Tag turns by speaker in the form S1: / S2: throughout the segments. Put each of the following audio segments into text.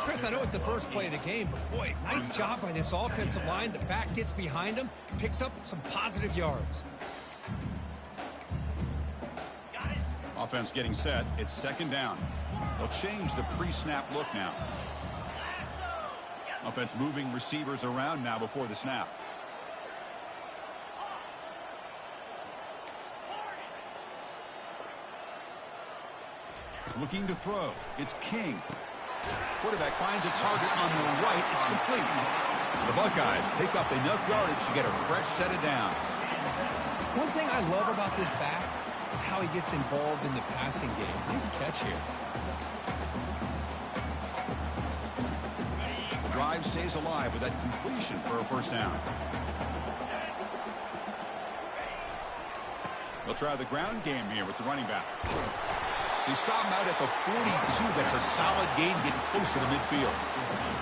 S1: Chris, I know it's the first play of the game, but boy, nice job by this offensive line. The back gets behind him, picks up some positive yards.
S2: Offense getting set. It's second down. They'll change the pre-snap look now. Offense moving receivers around now before the snap. Looking to throw. It's King. Quarterback finds a target on the right. It's complete. The Buckeyes pick up enough yardage to get a fresh set of downs.
S1: One thing I love about this back is how he gets involved in the passing game. Nice catch here.
S2: The drive stays alive with that completion for a first down. They'll try the ground game here with the running back. They stop him out at the 42. That's a solid gain getting closer to midfield.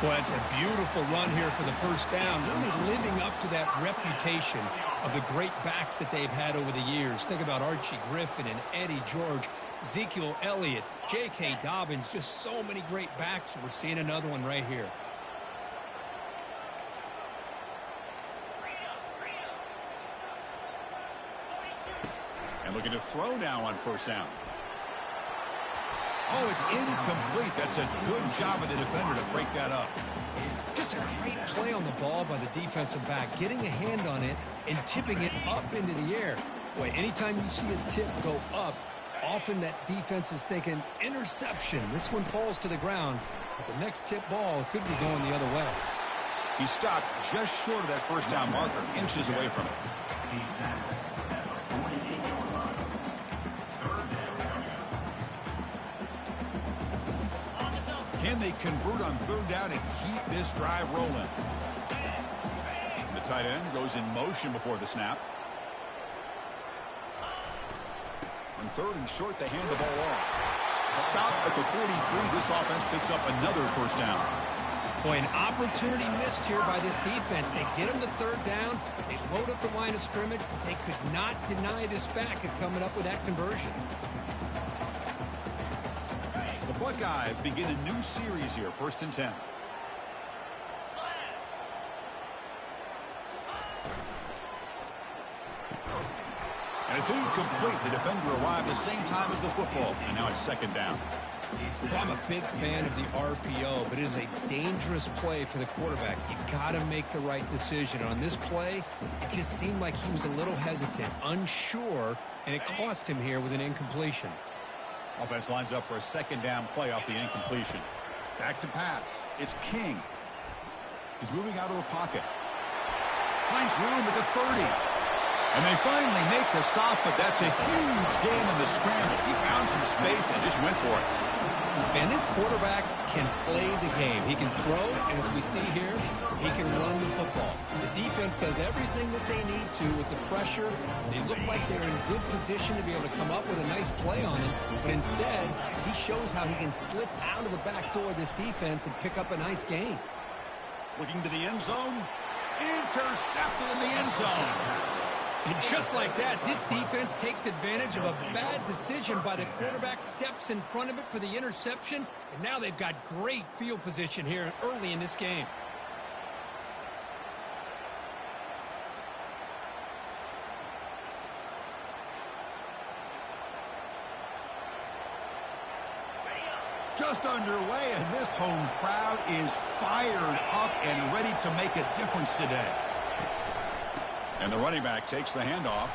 S1: Well, it's a beautiful run here for the first down, really living up to that reputation of the great backs that they've had over the years. Think about Archie Griffin and Eddie George, Ezekiel Elliott, J.K. Dobbins, just so many great backs. We're seeing another one right here.
S2: And looking to throw now on first down. Oh, it's incomplete. That's a good job of the defender to break that up.
S1: Just a great play on the ball by the defensive back, getting a hand on it and tipping it up into the air. Boy, anytime you see a tip go up, often that defense is thinking interception. This one falls to the ground, but the next tip ball could be going the other way.
S2: He stopped just short of that first down marker, inches away from it. Can they convert on third down and keep this drive rolling? The tight end goes in motion before the snap. On third and short, they hand the ball off. Stop at the 43. This offense picks up another first down.
S1: Boy, an opportunity missed here by this defense. They get them to third down. They load up the line of scrimmage, but they could not deny this back of coming up with that conversion.
S2: The Buckeyes begin a new series here, 1st and 10. And it's incomplete. The defender arrived the same time as the football, and now it's second down.
S1: I'm a big fan of the RPO, but it is a dangerous play for the quarterback. You got to make the right decision. On this play, it just seemed like he was a little hesitant, unsure, and it cost him here with an incompletion.
S2: Offense lines up for a second down play off the incompletion. Back to pass. It's King. He's moving out of the pocket. Finds room at the 30. And they finally make the stop, but that's a huge gain in the scramble. He found some space and just went for it.
S1: And this quarterback can play the game. He can throw, and as we see here, he can run the football. The defense does everything that they need to with the pressure. They look like they're in good position to be able to come up with a nice play on it, but instead, he shows how he can slip out of the back door of this defense and pick up a nice gain.
S2: Looking to the end zone. Intercepted in the end zone.
S1: And just like that, this defense takes advantage of a bad decision by the quarterback, steps in front of it for the interception, and now they've got great field position here early in this game.
S2: Just underway, and this home crowd is fired up and ready to make a difference today. And the running back takes the handoff.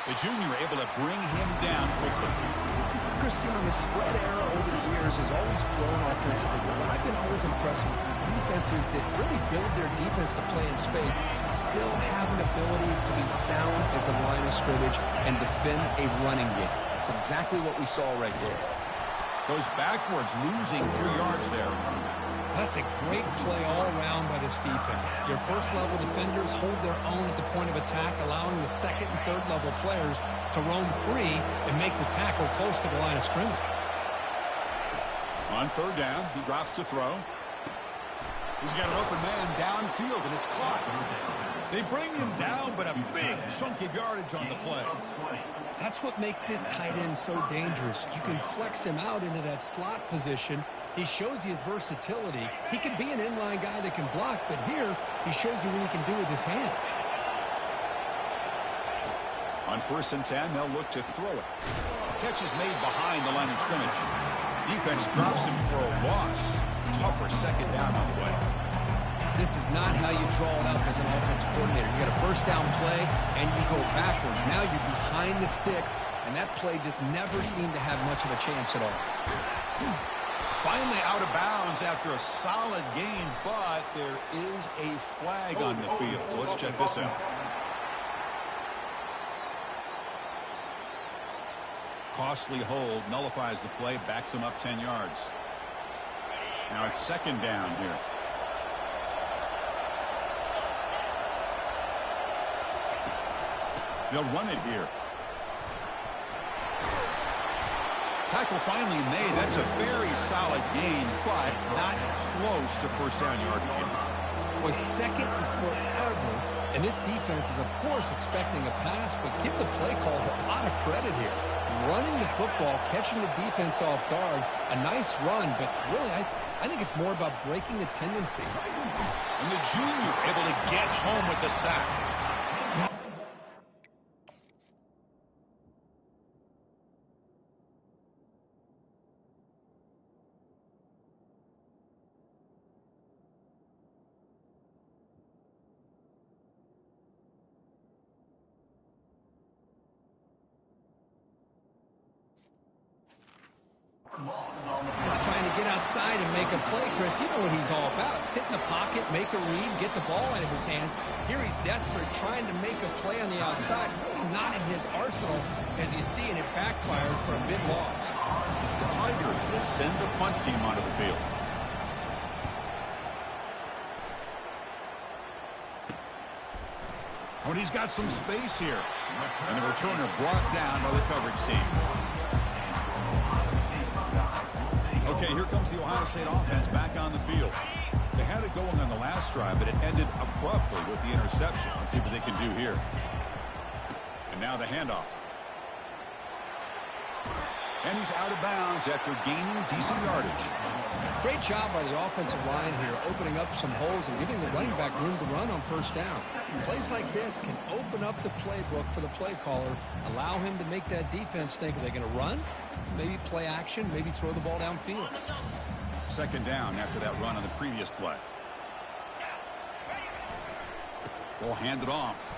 S2: The junior able to bring him down quickly.
S1: Christian, the spread era over the years has always grown offensively. But I've been always impressed with defenses that really build their defense to play in space, still have an ability to be sound at the line of scrimmage and defend a running game. That's exactly what we saw right there.
S2: Goes backwards, losing 3 yards there.
S1: That's a great play all around by this defense. Your first-level defenders hold their own at the point of attack, allowing the second and third-level players to roam free and make the tackle close to the line of scrimmage.
S2: On third down, he drops to throw. He's got an open man downfield, and it's caught. They bring him down, but a big chunk of yardage on the play.
S1: That's what makes this tight end so dangerous. You can flex him out into that slot position. He shows you his versatility. He can be an inline guy that can block, but here he shows you what he can do with his hands.
S2: On 1st and 10, they'll look to throw it. Catch is made behind the line of scrimmage. Defense drops him for a loss. Tougher 2nd down on the way.
S1: This is not how you draw it up as an offensive coordinator. You get a 1st down play, and you go backwards. Now you're behind the sticks, and that play just never seemed to have much of a chance at all.
S2: Finally out of bounds after a solid gain, but there is a flag on the field. So let's check this out. Costly hold, nullifies the play, backs him up 10 yards. Now it's 2nd down here. They'll run it here. Tackle finally made. That's a very solid gain, but not close to 1st down yardage.
S1: Was 2nd and forever, and this defense is, of course, expecting a pass, but give the play call a lot of credit here. Running the football, catching the defense off guard, a nice run, but really, I think it's more about breaking the tendency.
S2: And the junior able to get home with the sack.
S1: He's trying to get outside and make a play, Chris. You know what he's all about. Sit in the pocket, make a read, get the ball out of his hands. Here he's desperate, trying to make a play on the outside. Really not in his arsenal, as you see, and it backfires for a big loss.
S2: The Tigers will send the punt team onto the field. Oh, and he's got some space here. And the returner brought down by the coverage team. Okay, here comes the Ohio State offense back on the field. They had it going on the last drive, but it ended abruptly with the interception. Let's see what they can do here. And now the handoff. And he's out of bounds after gaining decent yardage.
S1: Great job by the offensive line here, opening up some holes and giving the running back room to run on 1st down. Plays like this can open up the playbook for the play caller, allow him to make that defense think, are they going to run? Maybe play action, maybe throw the ball downfield.
S2: 2nd down after that run on the previous play. Ball handed off.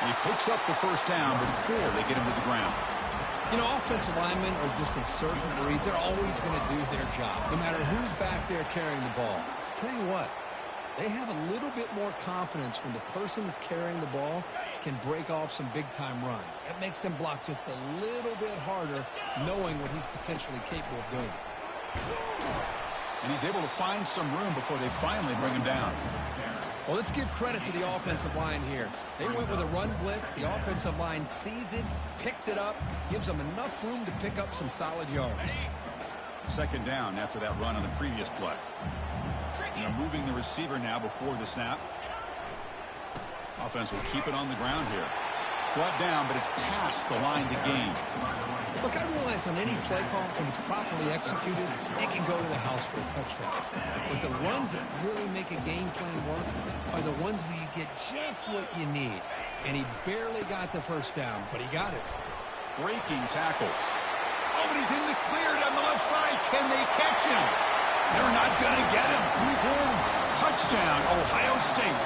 S2: And he picks up the 1st down before they get him to the ground.
S1: You know, offensive linemen are just a certain breed. They're always going to do their job, no matter who's back there carrying the ball. I'll tell you what, they have a little bit more confidence when the person that's carrying the ball can break off some big-time runs. That makes them block just a little bit harder, knowing what he's potentially capable of doing.
S2: And he's able to find some room before they finally bring him down.
S1: Well, let's give credit to the offensive line here. They went with a run blitz. The offensive line sees it, picks it up, gives them enough room to pick up some solid yards.
S2: 2nd down after that run on the previous play. They're moving the receiver now before the snap. Offense will keep it on the ground here. Brought down, but it's past the line to gain.
S1: Look, I realize on any play call, when it's properly executed, it can go to the house for a touchdown. But the runs that really make a game plan work are the ones where you get just what you need. And he barely got the 1st down, but he got it.
S2: Breaking tackles. Oh, but he's in the clear down the left side. Can they catch him? They're not going to get him. He's in. Touchdown, Ohio State.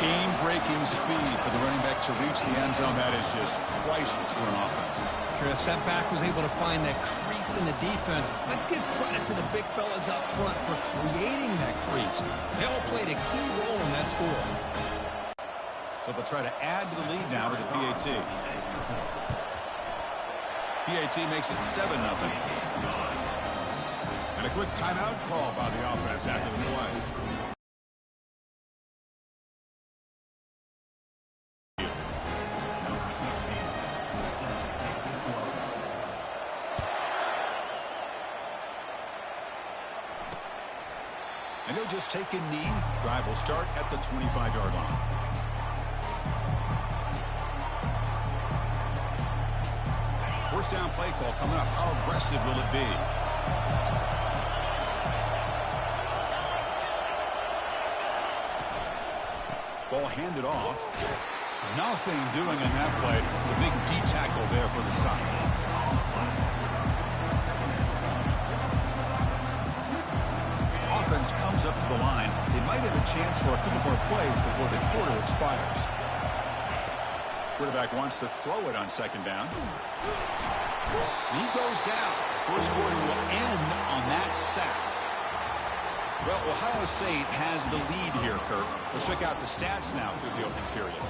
S2: Game-breaking speed for the running back to reach the end zone. That is just priceless for an offense.
S1: Chris, that back was able to find that crease in the defense. Let's give credit to the big fellas up front for creating that crease. They all played a key role in that score.
S2: So they'll try to add to the lead now with the PAT. PAT makes it 7-0. And a quick timeout call by the offense after the play. They'll just take a knee. Drive will start at the 25-yard line. First down play call coming up. How aggressive will it be? Ball handed off. Nothing doing in that play. The big D tackle there for the stop. Offense comes up to the line. They might have a chance for a couple more plays before the quarter expires. Quarterback wants to throw it on second down. He goes down. First quarter will end on that sack. Well, Ohio State has the lead here, Kirk. Let's check out the stats now through the opening period.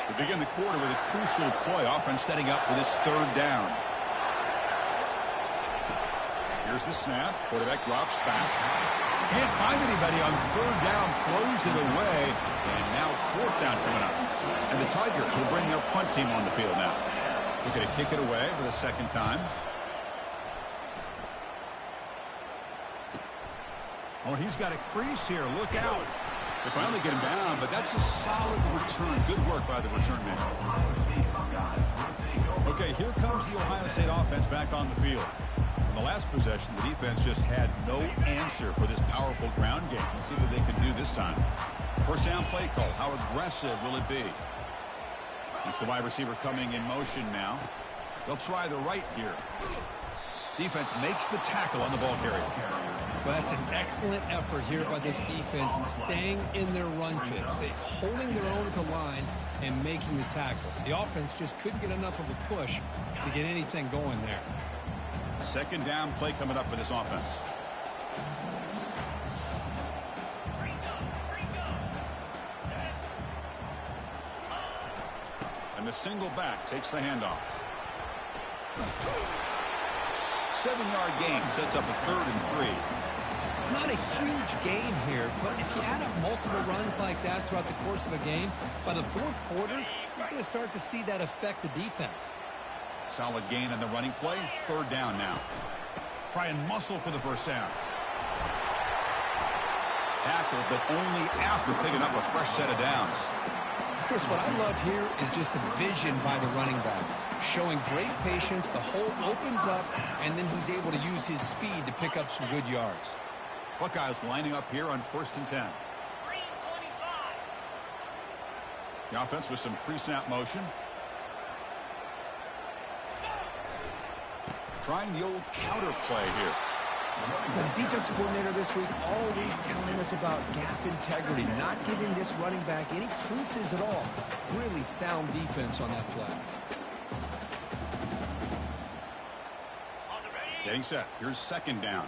S2: We begin the quarter with a crucial play. Offense setting up for this third down. Here's the snap. Quarterback drops back. Can't find anybody on third down. Throws it away. And now fourth down coming up. And the Tigers will bring their punt team on the field now. We're going to kick it away for the second time. Oh, he's got a crease here. Look out. They finally get him down, but that's a solid return. Good work by the return man. Okay, here comes the Ohio State offense back on the field. In the last possession, the defense just had no answer for this powerful ground game. Let's see what they can do this time. First down play call. How aggressive will it be? It's the wide receiver coming in motion now. They'll try the right here. Defense makes the tackle on the ball carrier.
S1: Well, that's an excellent effort here by this defense, staying in their run fits. They're holding their own at the line and making the tackle. The offense just couldn't get enough of a push to get anything going there.
S2: Second down play coming up for this offense. And the single back takes the handoff. 7-yard gain sets up a 3rd and 3.
S1: It's not a huge gain here, but if you add up multiple runs like that throughout the course of a game, by the fourth quarter, you're going to start to see that affect the defense.
S2: Solid gain on the running play. 3rd down now. Try and muscle for the first down. Tackle, but only after picking up a fresh set of downs.
S1: Chris, what I love here is just the vision by the running back. Showing great patience, the hole opens up, and then he's able to use his speed to pick up some good yards.
S2: Buckeyes lining up here on 1st and 10. The offense with some pre-snap motion. Trying the old counter play here.
S1: The defensive coordinator this week all week telling us about gap integrity, not giving this running back any creases at all. Really sound defense on that play.
S2: Getting set. Here's 2nd down.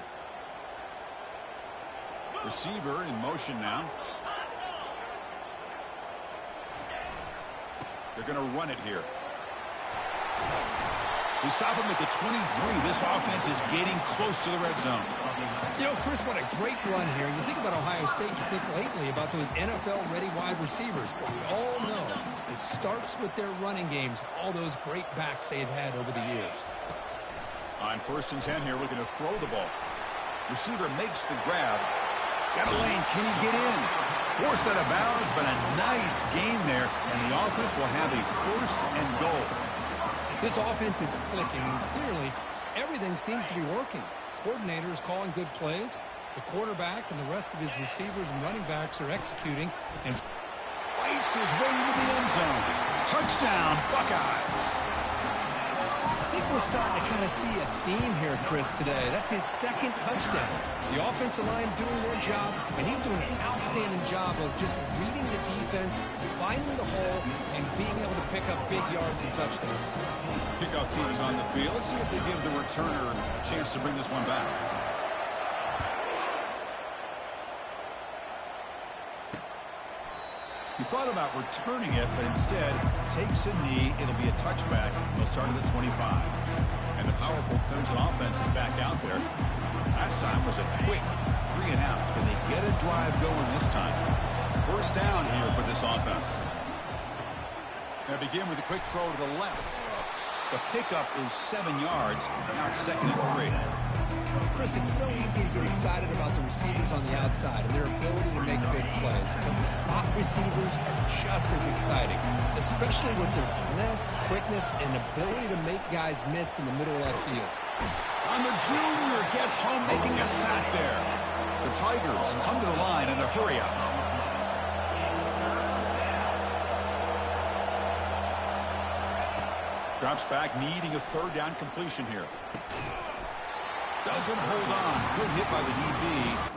S2: Receiver in motion now. They're going to run it here. They stop him at the 23. This offense is getting close to the red zone.
S1: You know, Chris, what a great run here. You think about Ohio State, you think lately about those NFL-ready wide receivers. But we all know it starts with their running games, all those great backs they've had over the years.
S2: On 1st and 10 here, looking to throw the ball. Receiver makes the grab. Got a lane. Can he get in? Forced out of bounds, but a nice gain there. And the offense will have a 1st and goal.
S1: This offense is clicking, and clearly everything seems to be working. Coordinator is calling good plays. The quarterback and the rest of his receivers and running backs are executing and
S2: fights his way into the end zone. Touchdown, Buckeyes.
S1: I think we're starting to kind of see a theme here, Chris, today. That's his 2nd touchdown. The offensive line doing their job, and he's doing an outstanding job of just reading the defense, finding the hole, and being able to pick up big yards and touchdowns.
S2: Kickoff team is on the field. Let's see if they give the returner a chance to bring this one back. He thought about returning it, but instead takes a knee. It'll be a touchback. They'll start at the 25. And the powerful Clemson offense is back out there. Last time was a quick 3 and out. Can they get a drive going this time? First down here for this offense. They begin with a quick throw to the left. The pickup is 7 yards. Now it's 2nd and 3.
S1: Chris, it's so easy to get excited about the receivers on the outside and their ability to make big plays. But the slot receivers are just as exciting, especially with their finesse, quickness, and ability to make guys miss in the middle of that field.
S2: And the junior gets home, making a sack there. The Tigers come to the line in the hurry up. Drops back, needing a 3rd down completion here. Doesn't hold on. Good hit by the DB.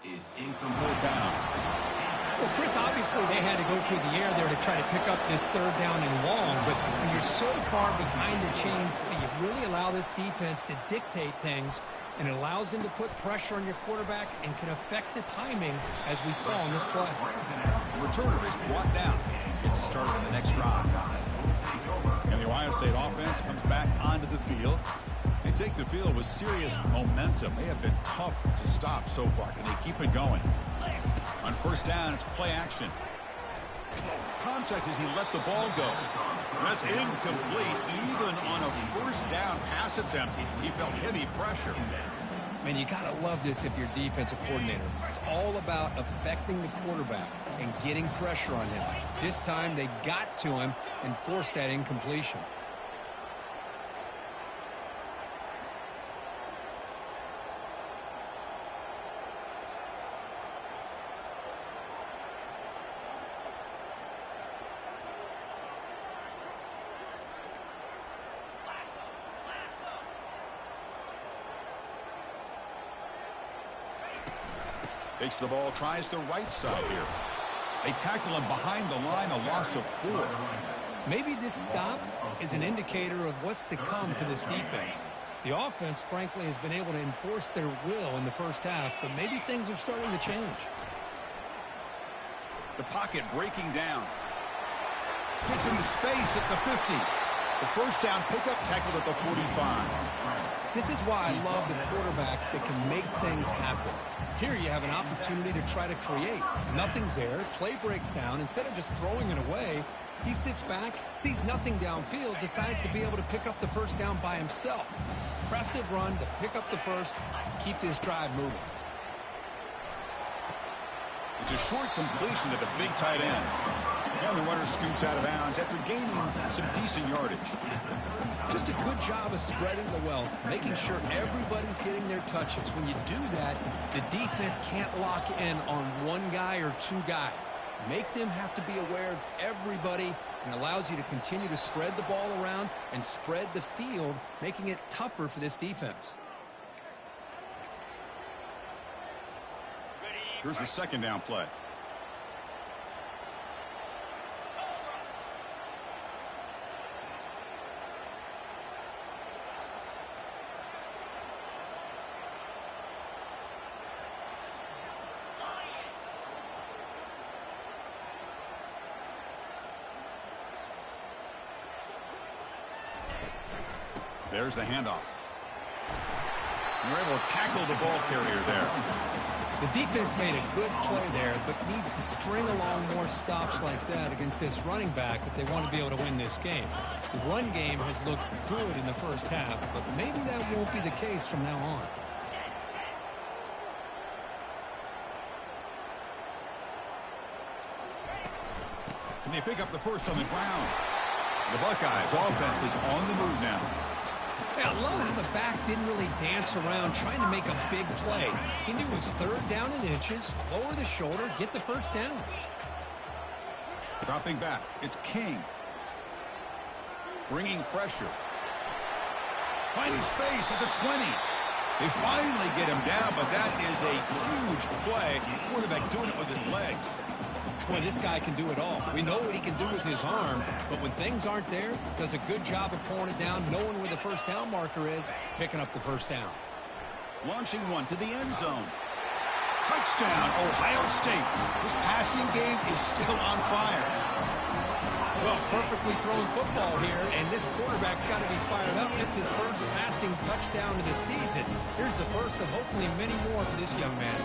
S3: Is incomplete
S2: down.
S1: Well, Chris, obviously they had to go through the air there to try to pick up this 3rd down and long, but when you're so far behind the chains, you really allow this defense to dictate things, and it allows them to put pressure on your quarterback and can affect the timing, as we saw in this play.
S2: The returner is brought down. Gets it started on the next drive. And the Ohio State offense comes back onto the field. They take the field with serious momentum. They have been tough to stop so far. Can they keep it going? On 1st down, it's play action. Contact as he let the ball go. That's incomplete. Even on a 1st down pass attempt, he felt heavy pressure.
S1: Man, you got to love this if you're defensive coordinator. It's all about affecting the quarterback and getting pressure on him. This time, they got to him and forced that incompletion.
S2: Takes the ball, tries the right side here. They tackle him behind the line, a loss of 4.
S1: Maybe this stop is an indicator of what's to come for this defense. The offense, frankly, has been able to enforce their will in the 1st half, but maybe things are starting to change.
S2: The pocket breaking down. Gets into space at the 50. The 1st down pickup tackled at the 45.
S1: This is why I love the quarterbacks that can make things happen. Here you have an opportunity to try to create. Nothing's there. Play breaks down. Instead of just throwing it away, he sits back, sees nothing downfield, decides to be able to pick up the 1st down by himself. Impressive run to pick up the 1st, keep this drive moving.
S2: It's a short completion to the big tight end. And the runner scoots out of bounds after gaining some decent yardage.
S1: Just a good job of spreading the wealth, making sure everybody's getting their touches. When you do that, the defense can't lock in on 1 guy or 2 guys. Make them have to be aware of everybody, and allows you to continue to spread the ball around and spread the field, making it tougher for this defense.
S2: Here's the 2nd down play. There's the handoff. And they're able to tackle the ball carrier there.
S1: The defense made a good play there, but needs to string along more stops like that against this running back if they want to be able to win this game. The run game has looked good in the 1st half, but maybe that won't be the case from now on.
S2: And they pick up the 1st on the ground. The Buckeyes offense is on the move now.
S1: Yeah, I love how the back didn't really dance around trying to make a big play. He knew it's 3rd down in inches, lower the shoulder, get the 1st down.
S2: Dropping back, it's King. Bringing pressure. Finding space at the 20. They finally get him down, but that is a huge play. Quarterback doing it with his legs.
S1: Boy, this guy can do it all. We know what he can do with his arm, but when things aren't there, does a good job of pulling it down, knowing where the first down marker is, picking up the first down.
S2: Launching one to the end zone. Touchdown, Ohio State. This passing game is still on fire.
S1: Well, perfectly thrown football here, and this quarterback's got to be fired up. It's his first passing touchdown of the season. Here's the first of hopefully many more for this young man.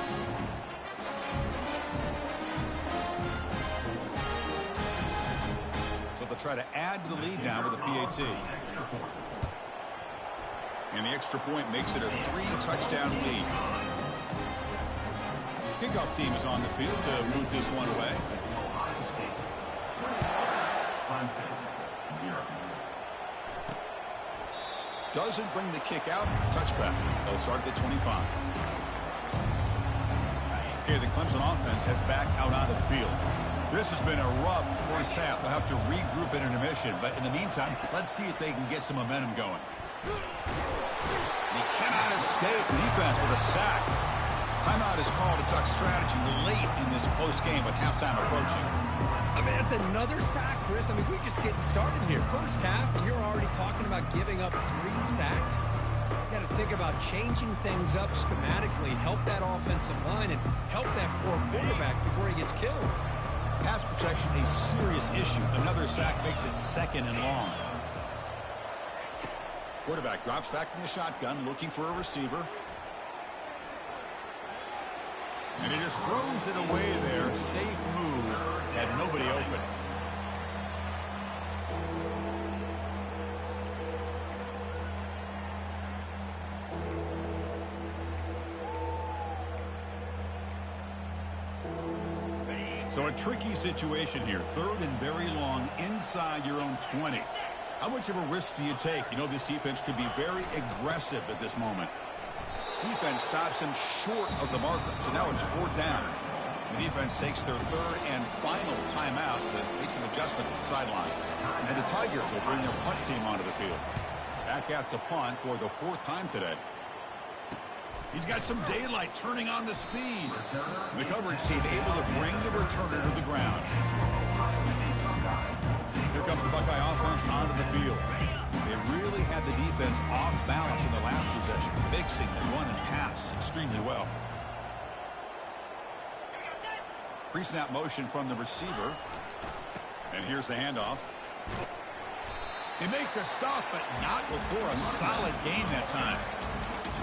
S2: So they'll try to add to the lead now with a PAT. And the extra point makes it a 3-touchdown lead. Kickoff team is on the field to root this one away. Doesn't bring the kick out. Touchback. They'll start at the 25. Okay, the Clemson offense heads back out onto the field. This has been a rough first half. They'll have to regroup in intermission. But in the meantime, let's see if they can get some momentum going. He cannot escape the defense with a sack. Timeout is called to talk strategy late in this close game with halftime approaching.
S1: I mean, that's another sack, Chris. I mean, we're just getting started here. First half, and you're already talking about giving up 3 sacks. You got to think about changing things up schematically, help that offensive line, and help that poor quarterback before he gets killed.
S2: Pass protection, a serious issue. Another sack makes it 2nd and long. Quarterback drops back from the shotgun, looking for a receiver. And he just throws it away there. Safe move. Had nobody open. So a tricky situation here. 3rd and very long inside your own 20. How much of a risk do you take? You know, this defense could be very aggressive at this moment. Defense stops him short of the marker, so now it's 4th down. The defense takes their 3rd and final timeout to make some adjustments at the sideline. And the Tigers will bring their punt team onto the field. Back out to punt for the 4th time today. He's got some daylight turning on the speed. The coverage team able to bring the returner to the ground. Here comes the Buckeye offense onto the field. They really had the defense off balance in the last possession, mixing the run and pass extremely well. Pre-snap motion from the receiver. And here's the handoff. They make the stop, but not before a solid gain that time.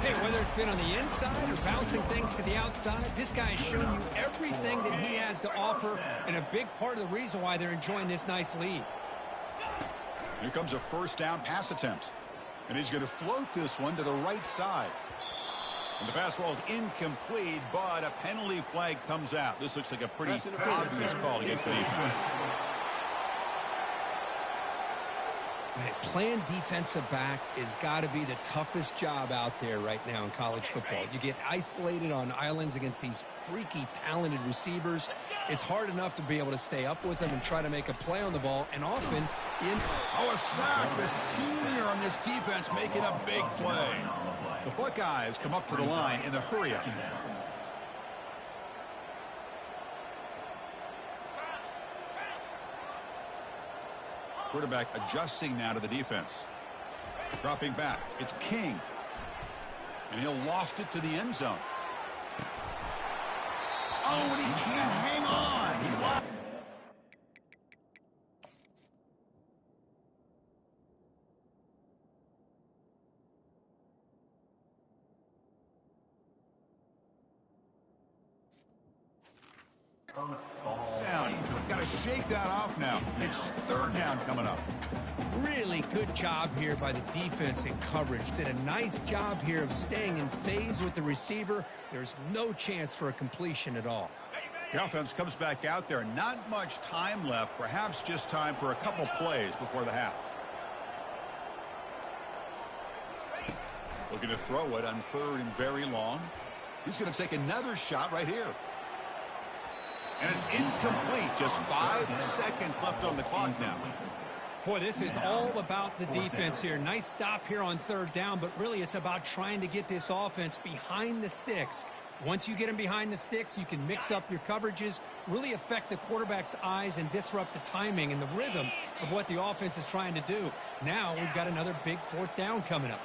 S1: Hey, whether it's been on the inside or bouncing things to the outside, this guy has shown you everything that he has to offer, and a big part of the reason why they're enjoying this nice lead.
S2: Here comes a 1st down pass attempt. And he's going to float this one to the right side. And the pass ball is incomplete, but a penalty flag comes out. This looks like a pretty obvious call against the defense.
S1: Man, playing defensive back has got to be the toughest job out there right now in college football. You get isolated on islands against these freaky, talented receivers. It's hard enough to be able to stay up with them and try to make a play on the ball, and often in...
S2: Oh, a sack. The senior on this defense making a big play. The Buckeyes come up to the line in the hurry-up. Quarterback adjusting now to the defense. Dropping back. It's King. And he'll loft it to the end zone. Oh, and he can't hang on. What? Down. Got to shake that off now. It's 3rd down coming up.
S1: Really good job here by the defense in coverage. Did a nice job here of staying in phase with the receiver. There's no chance for a completion at all.
S2: The offense comes back out there. Not much time left. Perhaps just time for a couple plays before the half. Looking to throw it on 3rd and very long. He's going to take another shot right here. And it's incomplete. Just 5 seconds left on the clock now.
S1: Boy, this is all about the defense here. Nice stop here on third down, but really it's about trying to get this offense behind the sticks. Once you get them behind the sticks, you can mix up your coverages, really affect the quarterback's eyes and disrupt the timing and the rhythm of what the offense is trying to do. Now we've got another big fourth down coming up.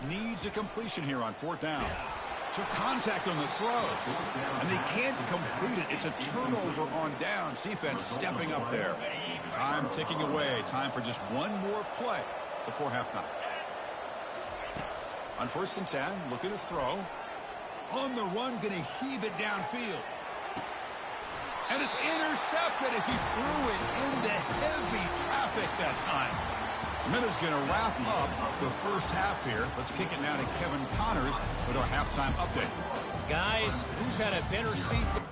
S2: Needs a completion here on fourth down. Took contact on the throw, and they can't complete it. It's a turnover on downs. Defense stepping up there. Time ticking away. Time for just one more play before halftime. On 1st and 10, looking to throw. On the run, going to heave it downfield. And it's intercepted as he threw it into heavy traffic that time. Minute's going to wrap up the first half here. Let's kick it now to Kevin Connors with our halftime update.
S1: Guys, who's had a better seat?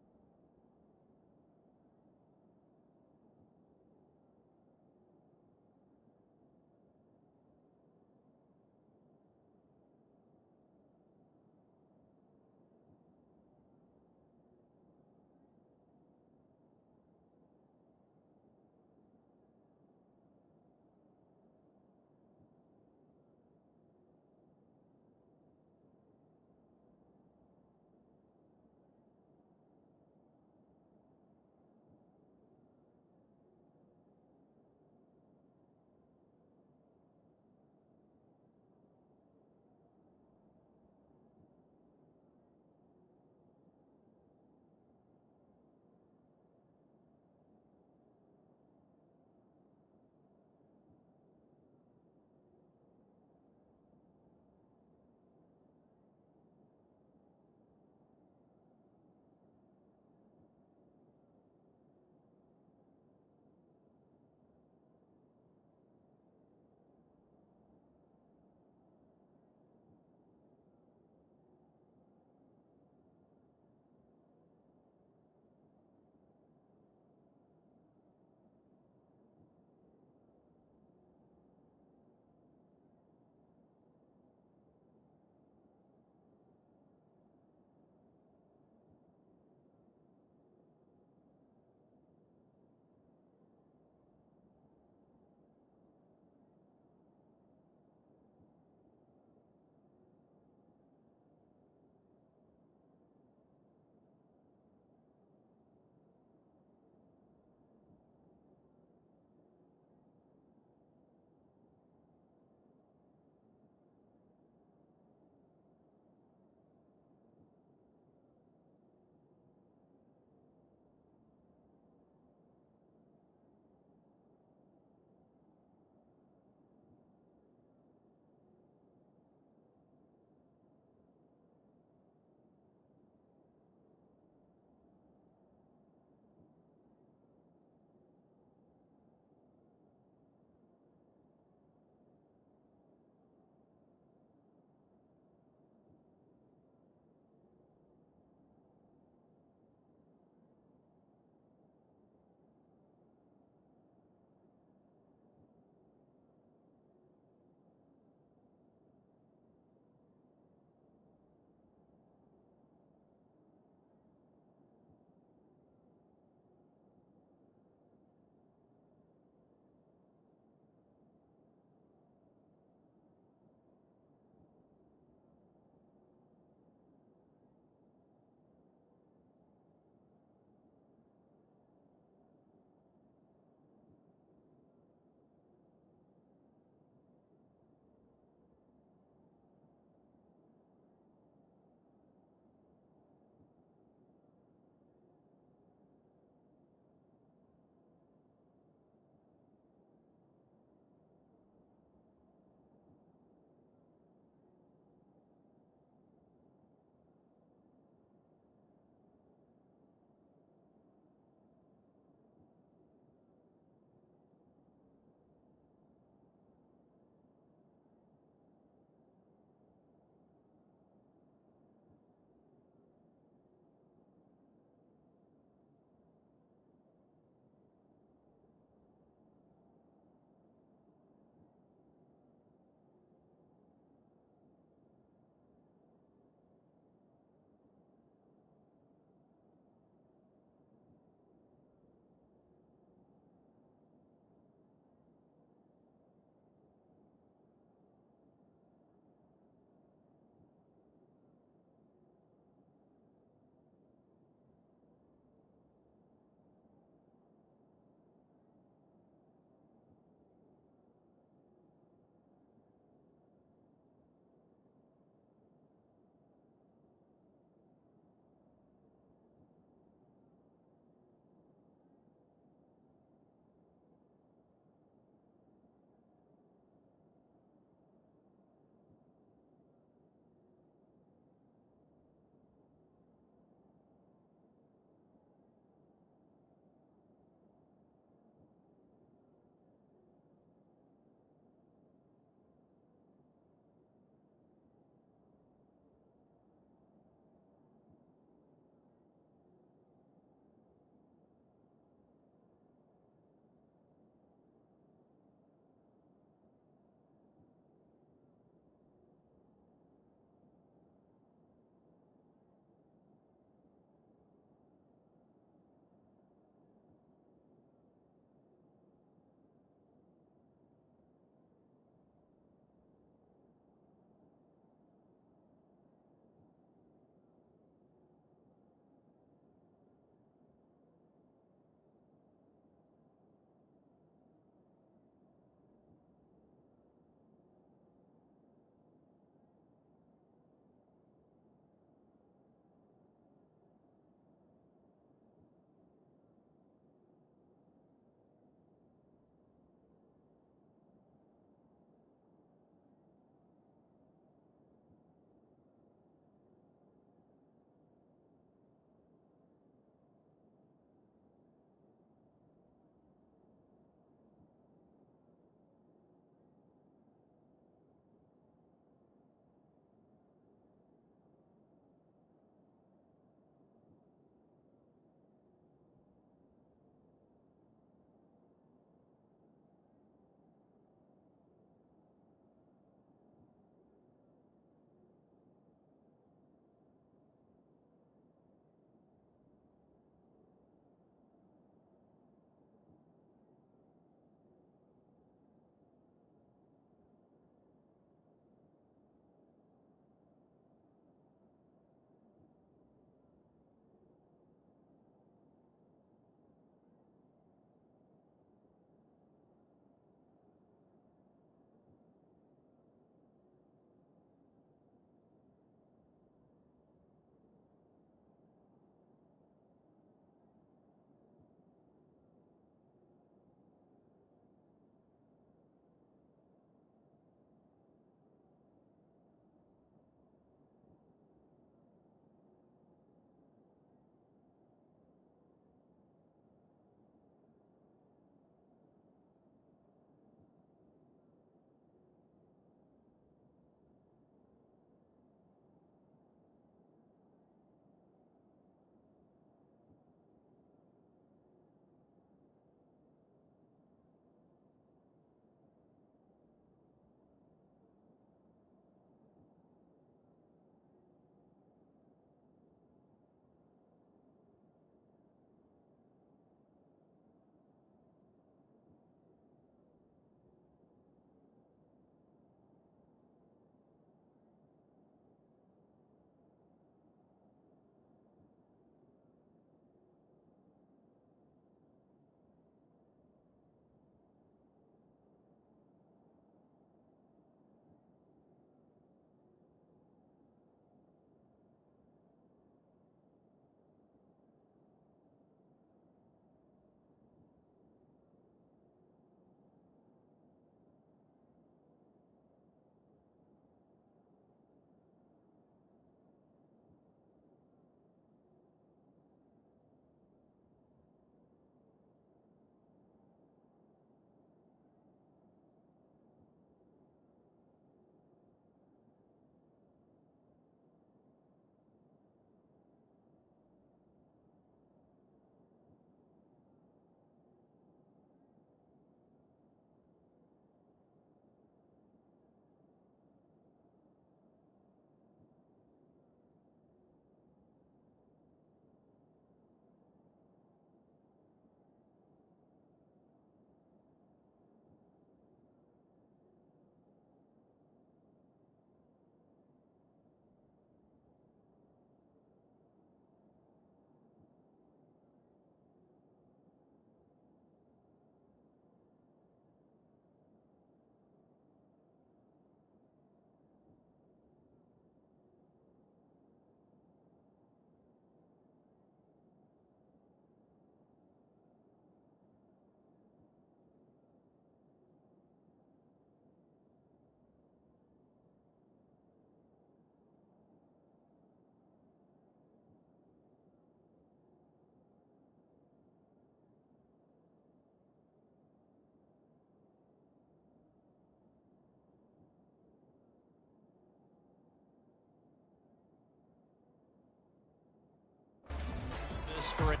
S1: desperation.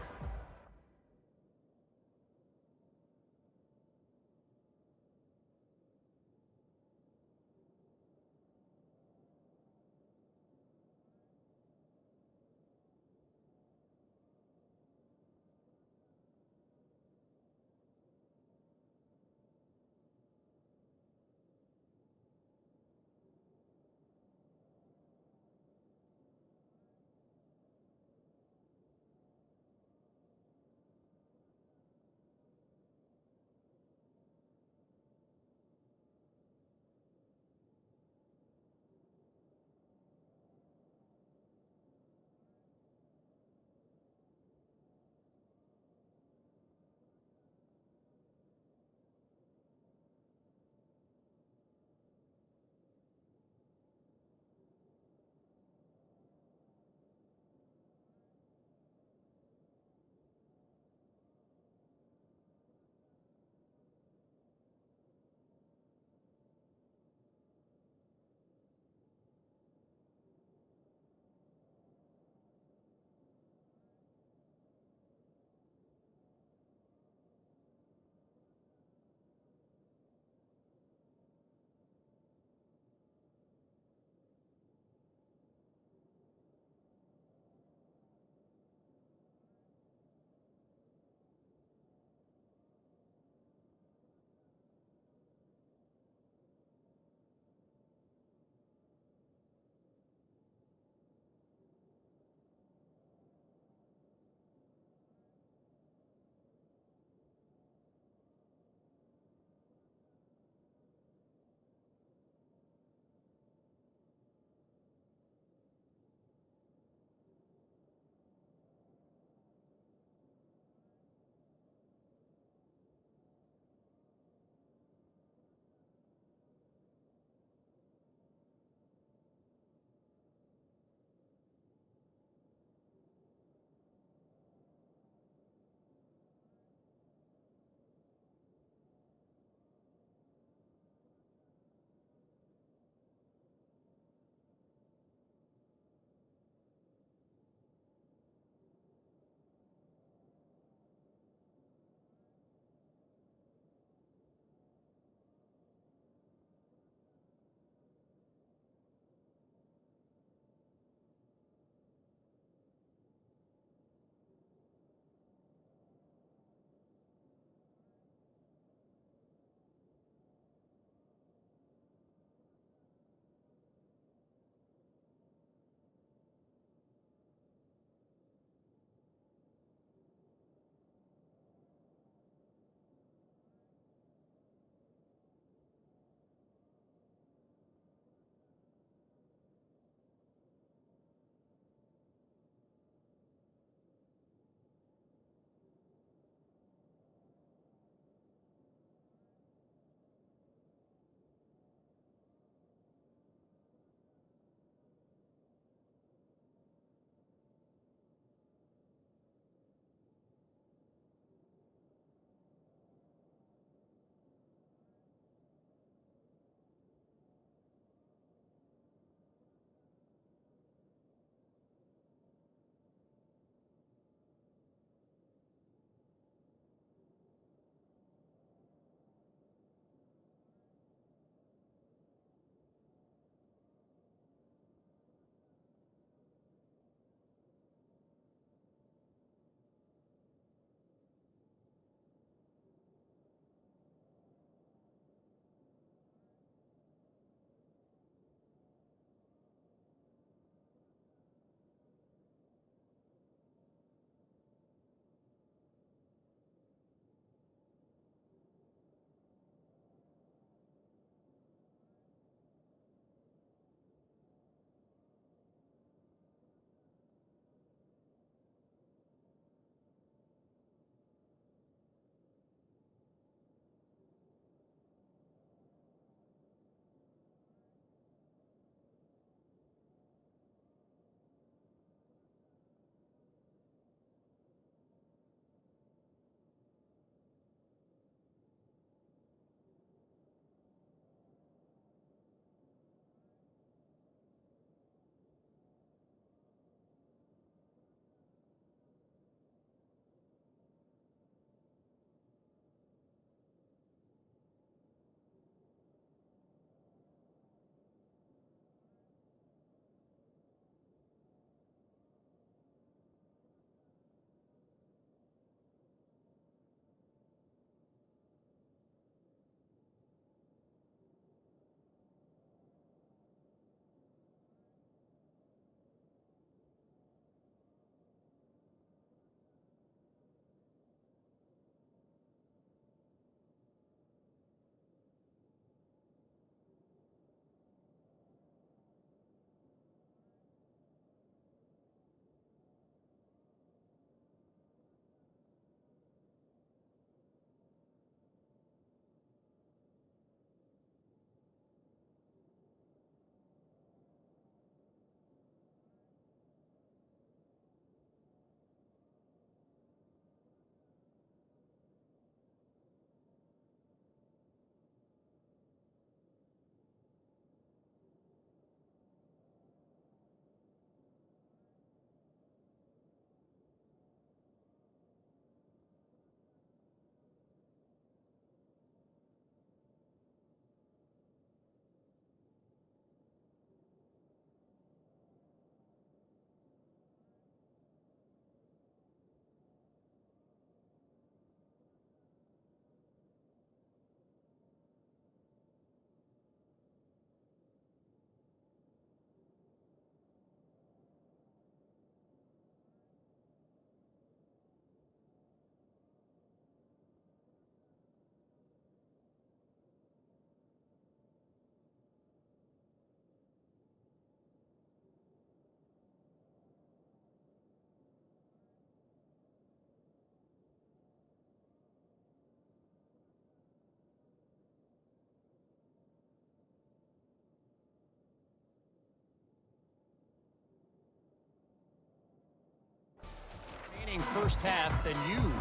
S1: entertaining first half than you.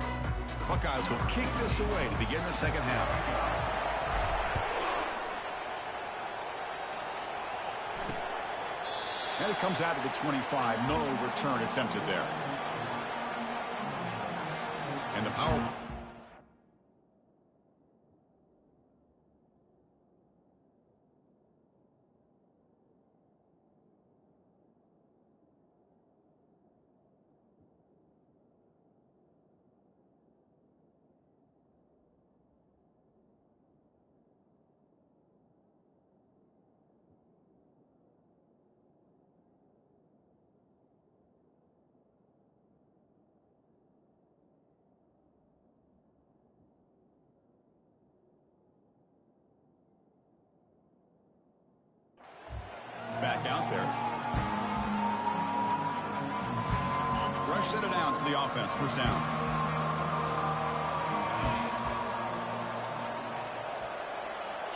S2: Buckeyes will kick this away to begin the second half. And it comes out of the 25. No return attempted there. And the power. Back out there. Fresh set of downs for the offense. First down.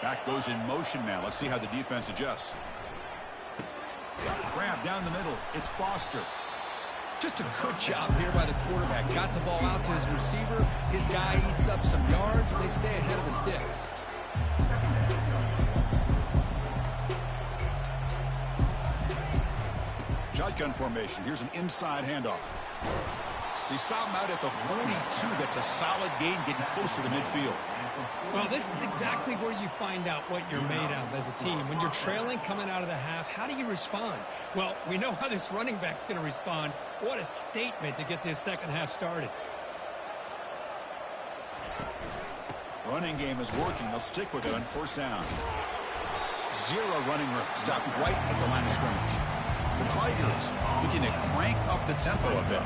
S2: Back goes in motion now. Let's see how the defense adjusts. Grab down the middle. It's Foster.
S1: Just a good job here by the quarterback. Got the ball out to his receiver. His guy eats up some yards. They stay ahead of the sticks.
S2: Shotgun formation. Here's an inside handoff. They stop him out at the 42. That's a solid gain, getting closer to midfield.
S1: Well, this is exactly where you find out what you're made of as a team. When you're trailing coming out of the half, how do you respond? Well, we know how this running back's going to respond. What a statement to get this second half started.
S2: Running game is working. They'll stick with it on first down. Zero running room. Stop right at the line of scrimmage. The Tigers looking to crank up the tempo a bit.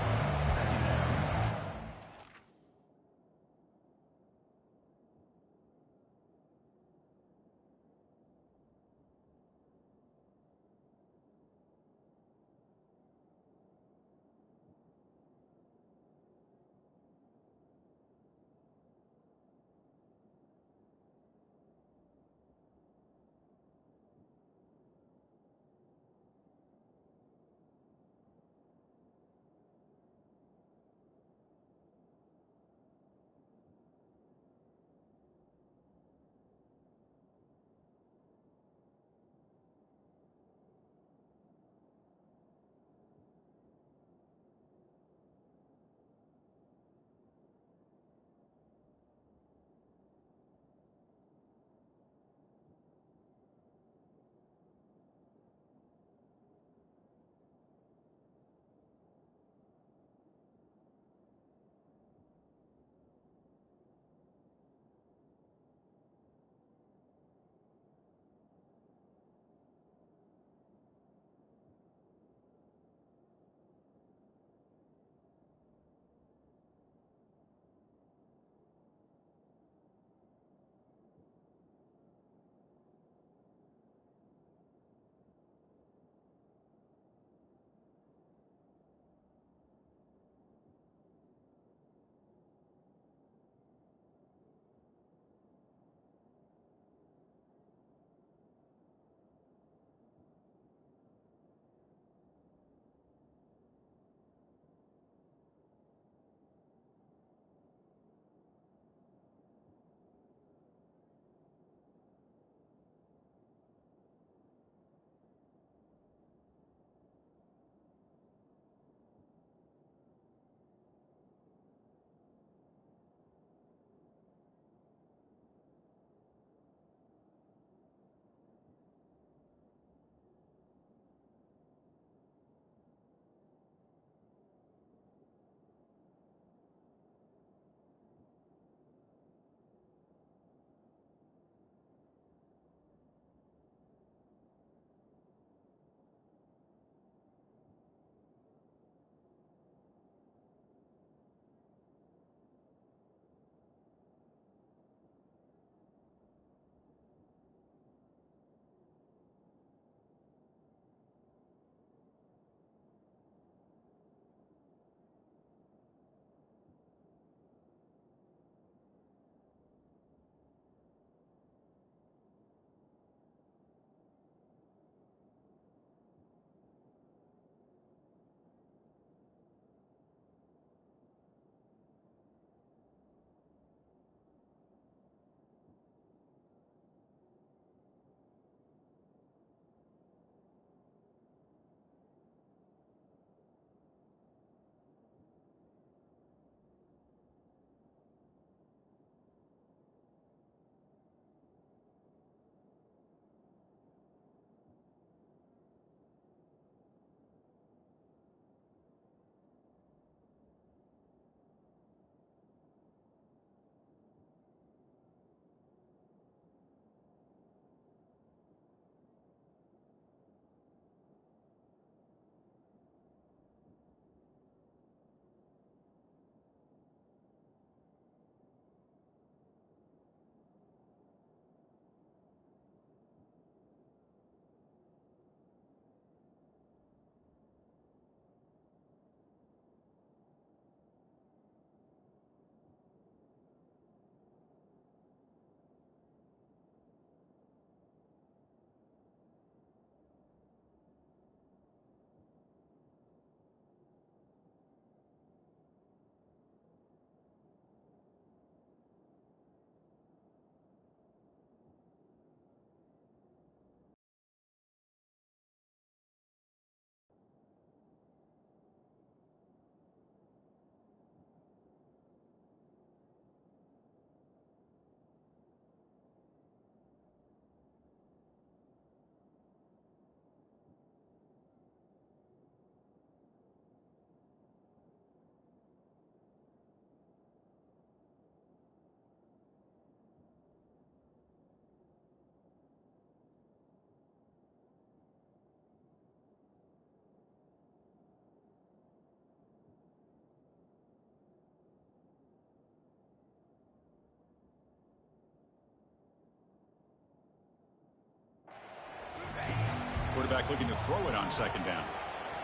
S2: quarterback looking to throw it on second down.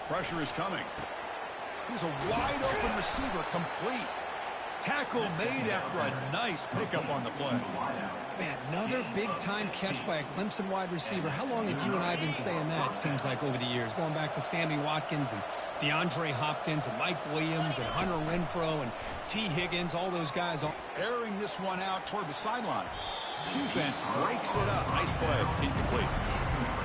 S2: Pressure is coming. Here's a wide open receiver, complete. Tackle made after a nice pickup on the play.
S1: Man, another big-time catch by a Clemson wide receiver. How long have you and I been saying that, it seems like, over the years? Going back to Sammy Watkins and DeAndre Hopkins and Mike Williams and Hunter Renfrow and T. Higgins, all those guys.
S2: Airing this one out toward the sideline. Defense breaks it up. Nice play. Incomplete.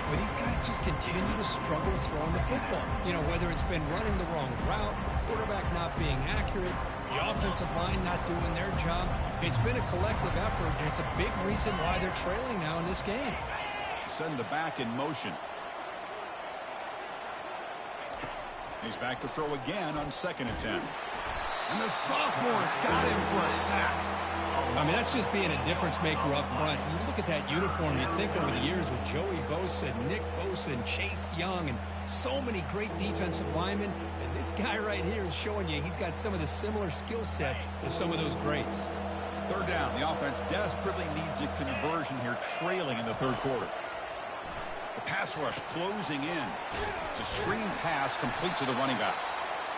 S1: Well, these guys just continue to struggle throwing the football. You know, whether it's been running the wrong route, the quarterback not being accurate, the offensive line not doing their job. It's been a collective effort, and it's a big reason why they're trailing now in this game.
S2: Send the back in motion. He's back to throw again on 2nd and 10. And the sophomore's got him for a sack.
S1: I mean, that's just being a difference maker up front. You look at that uniform, you think over the years with Joey Bosa, Nick Bosa, and Chase Young, and so many great defensive linemen. And this guy right here is showing you he's got some of the similar skill set as some of those greats.
S2: 3rd down. The offense desperately needs a conversion here, trailing in the 3rd quarter. The pass rush closing in. It's a screen pass complete to the running back.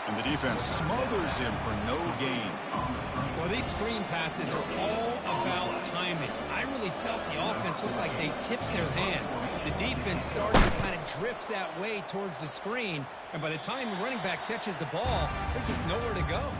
S2: And the defense smothers him for no gain.
S1: Well, these screen passes are all about timing. I really felt the offense looked like they tipped their hand. The defense started to kind of drift that way towards the screen, and by the time the running back catches the ball, there's just nowhere to go.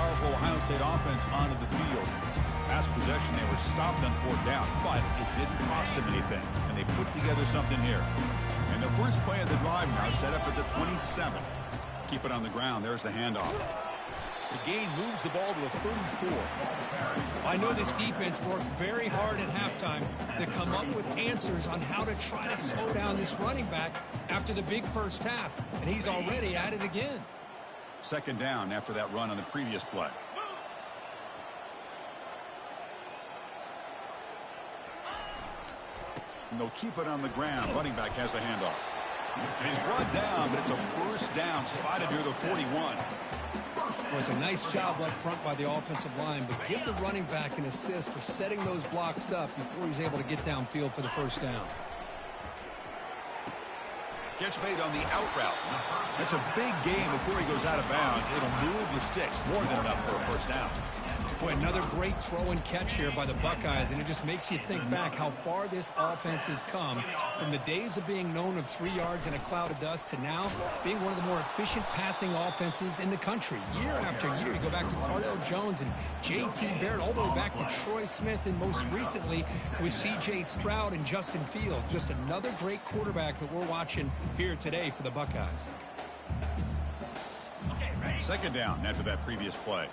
S2: powerful Ohio State offense onto the field. Last possession, they were stopped on 4th down, but it didn't cost them anything, and they put together something here. And the first play of the drive now set up at the 27. Keep it on the ground. There's the handoff. The gain moves the ball to the 34.
S1: I know this defense worked very hard at halftime to come up with answers on how to try to slow down this running back after the big first half, and he's already at it again.
S2: 2nd down after that run on the previous play. And they'll keep it on the ground. Running back has the handoff. And he's brought down, but it's a 1st down spotted near the 41.
S1: It was a nice job up front by the offensive line, but give the running back an assist for setting those blocks up before he's able to get downfield for the 1st down.
S2: Catch made on the out route. That's a big gain before he goes out of bounds. It'll move the sticks, more than enough for a 1st down.
S1: Boy, another great throw and catch here by the Buckeyes, and it just makes you think back how far this offense has come from the days of being known of 3 yards in a cloud of dust to now being one of the more efficient passing offenses in the country. Year after year, you go back to Cardell Jones and J.T. Barrett, all the way back to Troy Smith, and most recently with C.J. Stroud and Justin Fields. Just another great quarterback that we're watching here today for the Buckeyes.
S2: 2nd down after that previous play.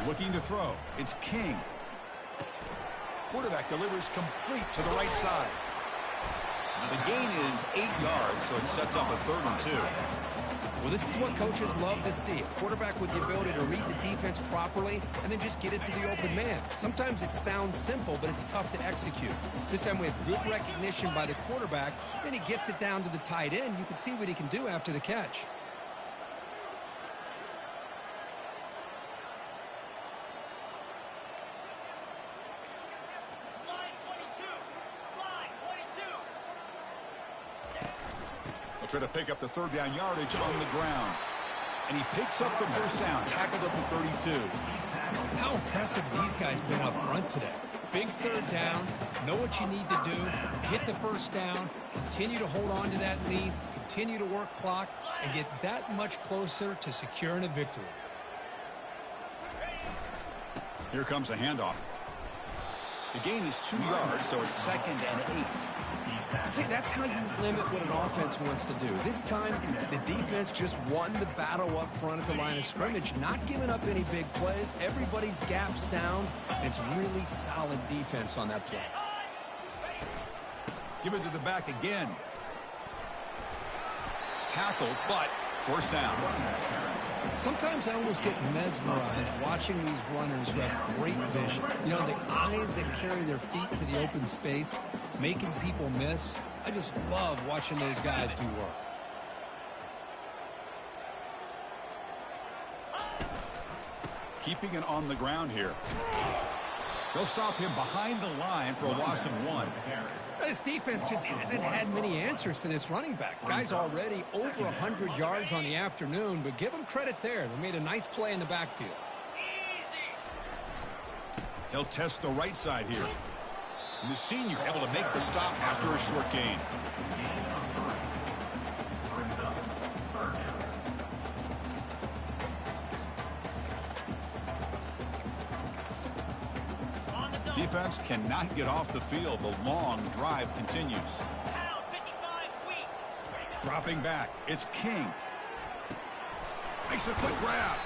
S2: Looking to throw. It's King. Quarterback delivers complete to the right side. The gain is 8 yards, so it sets up a 3rd and 2.
S1: Well, this is what coaches love to see. A quarterback with the ability to read the defense properly and then just get it to the open man. Sometimes it sounds simple, but it's tough to execute. This time we have good recognition by the quarterback. Then he gets it down to the tight end. You can see what he can do after the catch.
S2: Try to pick up the 3rd down yardage on the ground. And he picks up the 1st down, tackled at the 32.
S1: How impressive these guys been up front today. Big 3rd down, know what you need to do, get the 1st down, continue to hold on to that lead, continue to work clock, and get that much closer to securing a victory.
S2: Here comes a handoff. The gain is 2 yards, so it's 2nd and 8.
S1: See, that's how you limit what an offense wants to do. This time, the defense just won the battle up front at the line of scrimmage, not giving up any big plays. Everybody's gap sound, and it's really solid defense on that play.
S2: Give it to the back again. Tackled, but 1st down.
S1: Sometimes I almost get mesmerized watching these runners who have great vision. You know, the eyes that carry their feet to the open space, making people miss. I just love watching those guys do work.
S2: Keeping it on the ground here. They'll stop him behind the line for a loss of 1.
S1: This defense just hasn't had many answers for this running back. The guy's already over 100 yards on the afternoon, but give him credit there. They made a nice play in the backfield.
S2: He'll test the right side here. And the senior able to make the stop after a short gain. Defense cannot get off the field. The long drive continues. Dropping back. It's King. Makes a quick grab.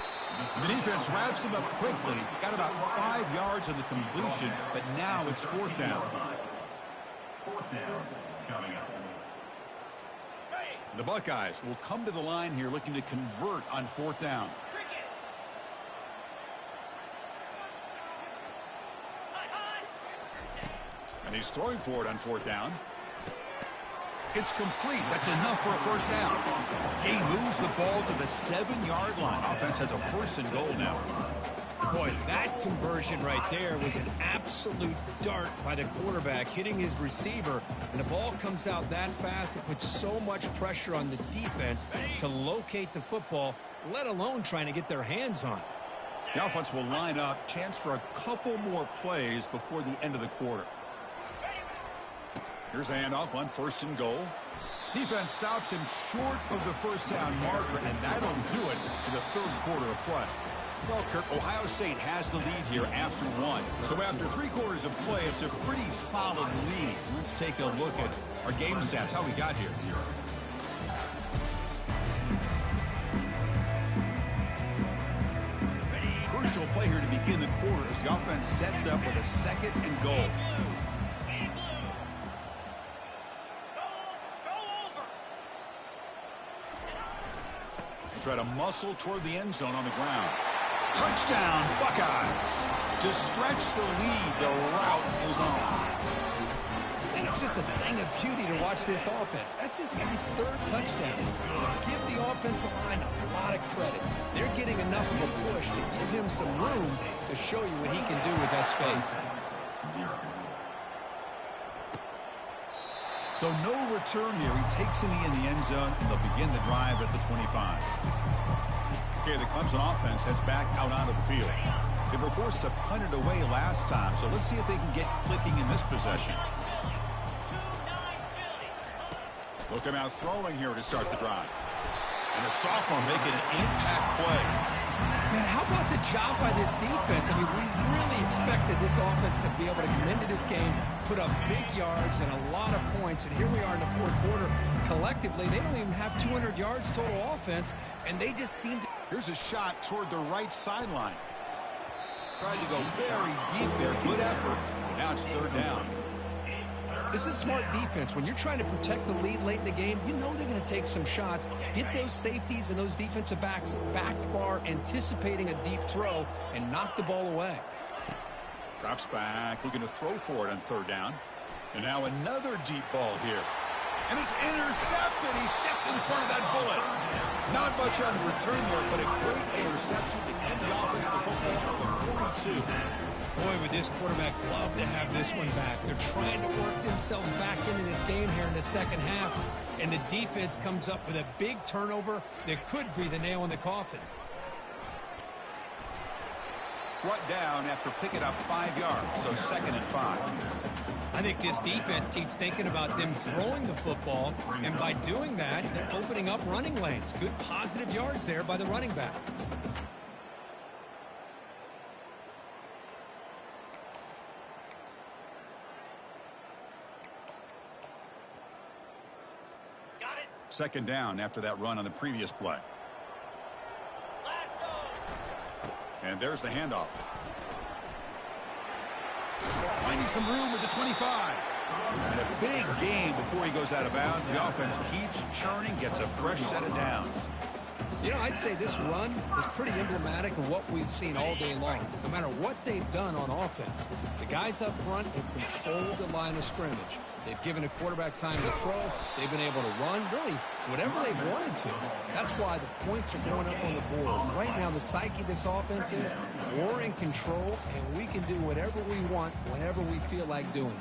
S2: The defense wraps him up quickly. Got about 5 yards on the completion, but now it's 4th down.
S3: 4th down coming up.
S2: The Buckeyes will come to the line here looking to convert on 4th down. And he's throwing for it on 4th down. It's complete. That's enough for a 1st down. He moves the ball to the 7-yard line. Offense has a 1st and goal now.
S1: Boy, that conversion right there was an absolute dart by the quarterback, hitting his receiver, and the ball comes out that fast. It puts so much pressure on the defense to locate the football, let alone trying to get their hands on it.
S2: The offense will line up. Chance for a couple more plays before the end of the quarter. Here's a handoff on 1st and goal. Defense stops him short of the first down marker, and that'll do it for the third quarter of play. Well, Kirk, Ohio State has the lead here after one. So after 3 quarters of play, it's a pretty solid lead. Let's take a look at our game stats, how we got here. Crucial play here to begin the quarter as the offense sets up with a 2nd and goal. They try to muscle toward the end zone on the ground. Touchdown, Buckeyes. To stretch the lead, the route is on.
S1: And it's just a thing of beauty to watch this offense. That's this guy's 3rd touchdown. Give the offensive line a lot of credit. They're getting enough of a push to give him some room to show you what he can do with that space.
S2: So no return here. He takes it in the end zone, and they'll begin the drive at the 25. Okay, the Clemson offense heads back out onto the field. They were forced to punt it away last time, so let's see if they can get clicking in this possession. Look him out throwing here to start the drive. And the sophomore making an impact play.
S1: Man, how about the job by this defense? I mean, we really expected this offense to be able to come into this game, put up big yards and a lot of points, and here we are in the 4th quarter. Collectively, they don't even have 200 yards total offense, and they just seem to...
S2: Here's a shot toward the right sideline. Tried to go very deep there. Good effort. Now it's 3rd down.
S1: This is smart defense. When you're trying to protect the lead late in the game, you know they're going to take some shots. Get those safeties and those defensive backs back far, anticipating a deep throw, and knock the ball away.
S2: Drops back, looking to throw for it on 3rd down. And now another deep ball here. And it's intercepted. He stepped in front of that bullet. Not much on return there, but a great interception to end the offense of the football at the 42.
S1: Boy, would this quarterback love to have this one back. They're trying to work themselves back into this game here in the 2nd half, and the defense comes up with a big turnover that could be the nail in the coffin.
S2: Brought down after picking up 5 yards, so 2nd and 5.
S1: I think this defense keeps thinking about them throwing the football, and by doing that, they're opening up running lanes. Good positive yards there by the running back.
S3: Got it.
S2: 2nd down after that run on the previous play. And there's the handoff. Finding some room with the 25. And a big gain before he goes out of bounds. The offense keeps churning, gets a fresh set of downs.
S1: You know, I'd say this run is pretty emblematic of what we've seen all day long. No matter what they've done on offense, the guys up front have controlled the line of scrimmage. They've given a quarterback time to throw. They've been able to run, really, whatever they've wanted to. That's why the points are going up on the board. Right now, the psyche of this offense is we're in control, and we can do whatever we want whenever we feel like doing it.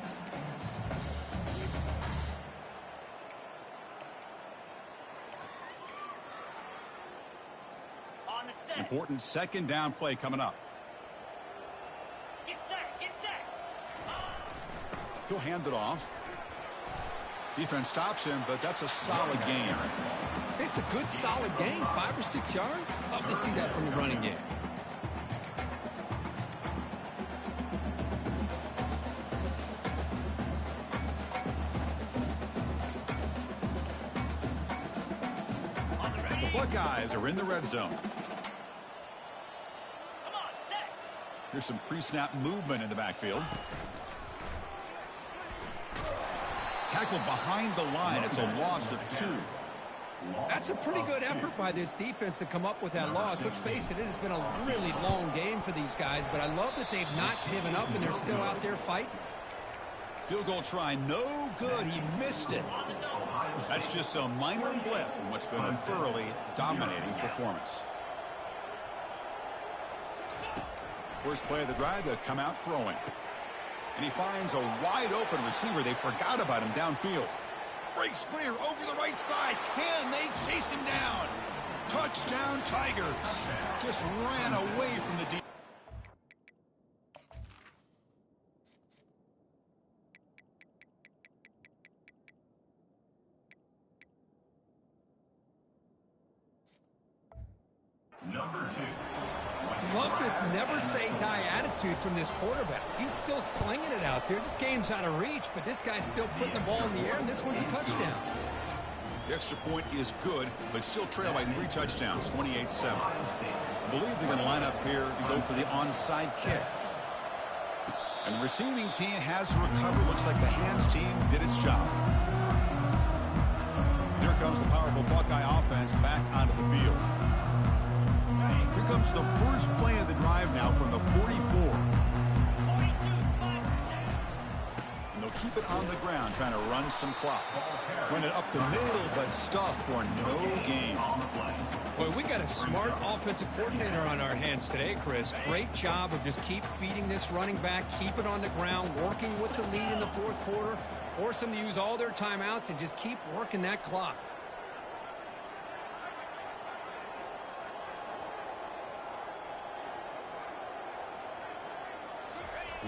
S2: Important 2nd down play coming up.
S3: Get set, get set.
S2: He'll hand it off. Defense stops him, but that's a solid gain.
S1: It's a good, solid gain. 5 or 6 yards. Love to see that from the running game.
S2: The Buckeyes are in the red zone.
S3: Come on, set.
S2: Here's some pre-snap movement in the backfield. Tackled behind the line. It's a loss of 2.
S1: That's a pretty good effort by this defense to come up with that loss. Let's face it, it has been a really long game for these guys, but I love that they've not given up and they're still out there fighting.
S2: Field goal try, no good. He missed it. That's just a minor blip in what's been a thoroughly dominating performance. First play of the drive, they'll come out throwing. And he finds a wide open receiver. They forgot about him downfield. Breaks clear over the right side. Can they chase him down? Touchdown Tigers. Just ran away from the defense.
S1: love this never say die attitude from this quarterback. He's still slinging it out there. This game's out of reach, but this guy's still putting the ball in the air, and this one's a touchdown.
S2: The extra point is good, but still trail by 3 touchdowns, 28-7. I believe they're going to line up here to go for the onside kick. And the receiving team has to recover. Looks like the hands team did its job. Here comes the powerful Buckeye offense back onto the field. Here comes the first play of the drive now from the 44. And they'll keep it on the ground, trying to run some clock. Run it up the middle, but stuff for no gain.
S1: Boy, we got a smart offensive coordinator on our hands today, Chris. Great job of just keep feeding this running back, keep it on the ground, working with the lead in the fourth quarter, force them to use all their timeouts, and just keep working that clock.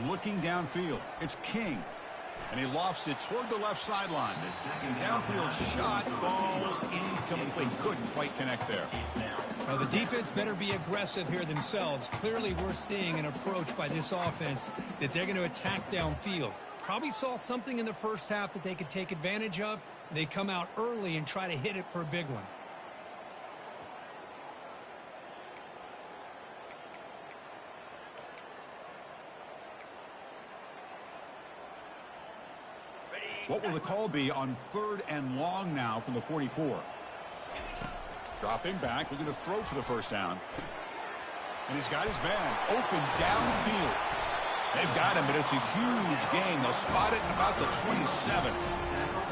S2: Looking downfield, it's King. And he lofts it toward the left sideline. Downfield shot falls incomplete. Couldn't quite connect there.
S1: Well, the defense better be aggressive here themselves. Clearly, we're seeing an approach by this offense that they're going to attack downfield. Probably saw something in the first half that they could take advantage of. They come out early and try to hit it for a big one.
S2: What will the call be on 3rd and long now from the 44? Dropping back, looking to throw for the first down. And he's got his man open downfield. They've got him, but it's a huge gain. They'll spot it about the 27.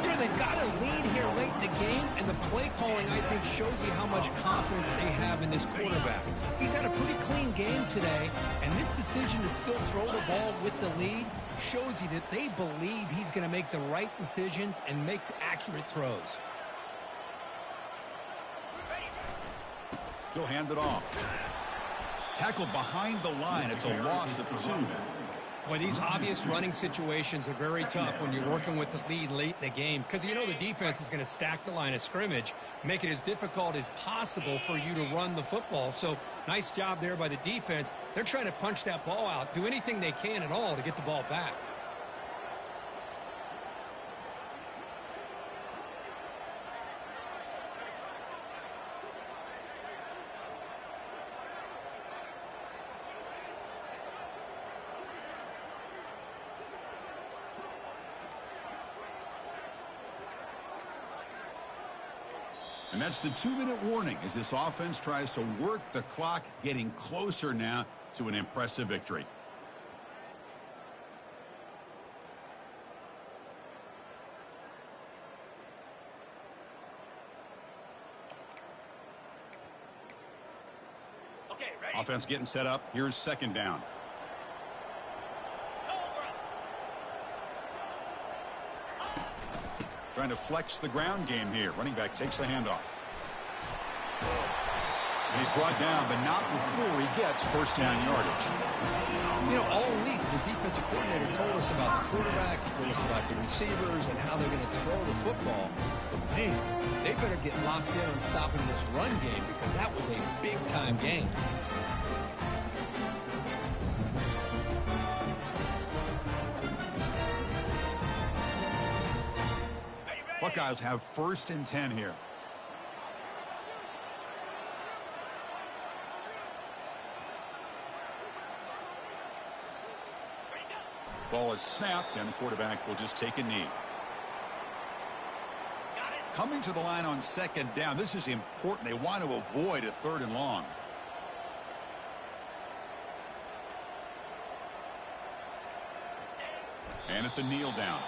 S1: You know, they've got a lead here late in the game, and the play calling, I think, shows you how much confidence they have in this quarterback. He's had a pretty clean game today, and this decision to still throw the ball with the lead shows you that they believe he's going to make the right decisions and make accurate throws.
S2: He'll hand it off. Tackled behind the line. It's a loss of 2.
S1: Boy, these obvious running situations are very tough when you're working with the lead late in the game because you know the defense is going to stack the line of scrimmage, make it as difficult as possible for you to run the football. So nice job there by the defense. They're trying to punch that ball out, do anything they can at all to get the ball back.
S2: And that's the 2-minute warning as this offense tries to work the clock, getting closer now to an impressive victory.
S3: Okay, ready?
S2: Offense getting set up. Here's 2nd down. Trying to flex the ground game here. Running back takes the handoff. And he's brought down, but not before he gets first down yardage.
S1: You know, all week, the defensive coordinator told us about the quarterback, he told us about the receivers and how they're going to throw the football. But, man, they better get locked in on stopping this run game because that was a big-time game.
S2: Buckeyes have 1st and 10 here. Ball is snapped, and the quarterback will just take a knee. Coming to the line on 2nd down. This is important. They want to avoid a 3rd and long. And it's a kneel down.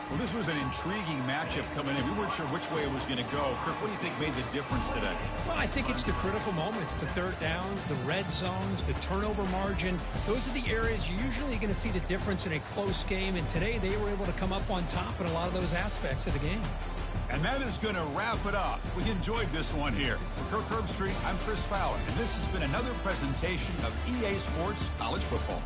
S2: Well, this was an intriguing matchup coming in. We weren't sure which way it was going to go. Kirk, what do you think made the difference today?
S1: Well, I think it's the critical moments, the third downs, the red zones, the turnover margin. Those are the areas you're usually going to see the difference in a close game, and today they were able to come up on top in a lot of those aspects of the game.
S2: And that is going to wrap it up. We enjoyed this one here. For Kirk Herbstreit, I'm Chris Fowler, and this has been another presentation of EA Sports College Football.